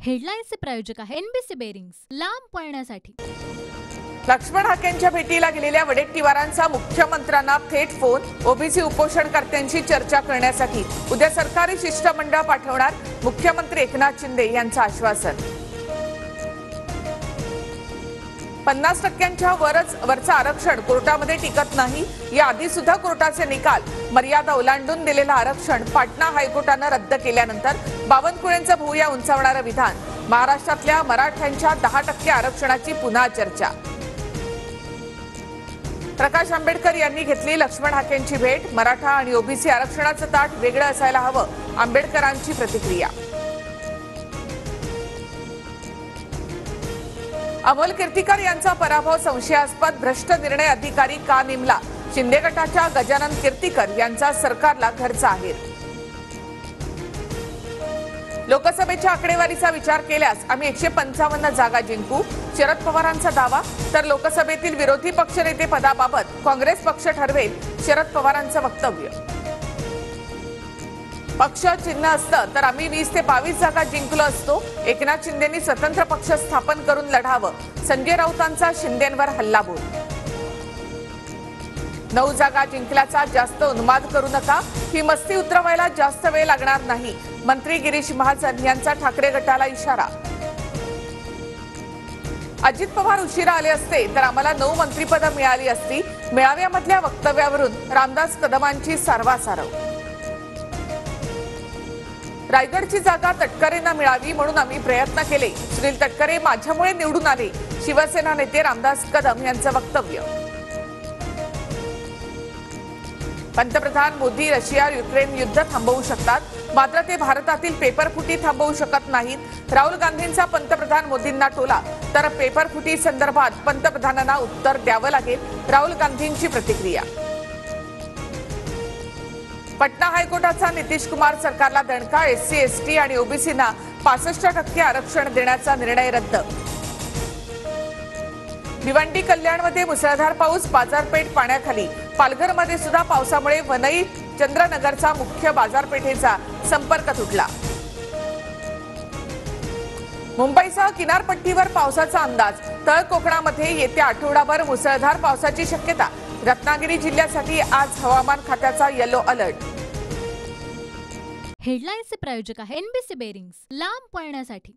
हेडलाईन्सचे प्रायोजक आहे NBC bearings, लांब पळण्यासाठी। लक्ष्मण हाकेंच्या भेटीला गेलेल्या वडेट्टीवारांचा मुख्यमंत्र्यांना थेट फोन। ओबीसी उपोषणकर्त्यांशी चर्चा करण्यासाठी उद्या सरकारी शिष्टमंडळ पाठवणार, मुख्यमंत्री एकनाथ शिंदे यांचं आश्वासन। 50% वरचं आरक्षण कोर्टामध्ये टिकत नाही, याआधी सुद्धा कोर्टाचे निकाल मर्यादा ओलांडून दिलेलं आरक्षण पाटणा हायकोर्टानं रद्द केल्यानंतर बावनकुळेंचं भुवया उंचावणारं विधान। महाराष्ट्रातल्या मराठ्यांच्या 10% आरक्षणाची पुन्हा चर्चा। प्रकाश आंबेडकर यांनी घेतली लक्ष्मण हाकेंची भेट। मराठा आणि ओबीसी आरक्षणाचं ताट वेगळं असायला हवं, आंबेडकरांची प्रतिक्रिया। अमोल कीर्तीकर यांचा पराभव संशयास्पद, भ्रष्ट निर्णय अधिकारी का नेमला? शिंदे गटाच्या गजानन कीर्तीकर यांचा सरकारला घरचा आहेर। लोकसभेच्या आकडेवारीचा विचार केल्यास आम्ही 155 जागा जिंकू, शरद पवारांचा दावा। तर लोकसभेतील विरोधी पक्षनेते पदाबाबत काँग्रेस पक्ष ठरवेल, शरद पवारांचं वक्तव्य। पक्ष चिन्ह असतं तर आम्ही 20 ते 22 जागा जिंकलो असतो। एकनाथ शिंदेंनी स्वतंत्र पक्ष स्थापन करून लढावं, संजय राऊतांचा शिंदेंवर हल्लाबोल। 9 जागा जिंकल्याचा जास्त उन्माद करू नका, ही मस्ती उतरवायला जास्त वेळ लागणार नाही, मंत्री गिरीश महाजन यांचा ठाकरे गटाला इशारा। अजित पवार उशिरा आले असते तर आम्हाला 9 मंत्रिपदं मिळाली असती, मेळाव्यामधल्या वक्तव्यावरून रामदास कदमांची सारवासारव। रायगडची जागा तटकरेंना मिळावी म्हणून आम्ही प्रयत्न केले, सुनील तटकरे माझ्यामुळे निवडून आले, शिवसेना नेते रामदास कदम यांचं वक्तव्य। पंतप्रधान मोदी रशिया युक्रेन युद्ध थांबवू शकतात, मात्र ते भारतातील पेपरफुटी थांबवू शकत नाहीत। राहुल गांधींचा पंतप्रधान मोदींना टोला, तर पेपरफुटी संदर्भात पंतप्रधानांना उत्तर द्यावं लागेल, राहुल गांधींची प्रतिक्रिया। पटना हायकोर्टाचा नितीश कुमार सरकारला दणका, एससी एसटी आणि ओबीसींना 65% आरक्षण देण्याचा निर्णय रद्द। भिवंडी कल्याणमध्ये मुसळधार पाऊस, बाजारपेठ पाण्याखाली। पालघरमध्ये सुद्धा पावसामुळे वनई चंद्रनगरचा मुख्य बाजारपेठेचा संपर्क तुटला। मुंबईसह किनारपट्टीवर पावसाचा अंदाज, तळ कोकणामध्ये येत्या आठवडाभर मुसळधार पावसाची शक्यता। रत्नागिरी जिल्ह्यासाठी आज हवामान खात्याचा येलो अलर्ट। हेडलाईन्सचे प्रायोजक आहे एनबीसी बेरिंग्स, लांब पळण्यासाठी।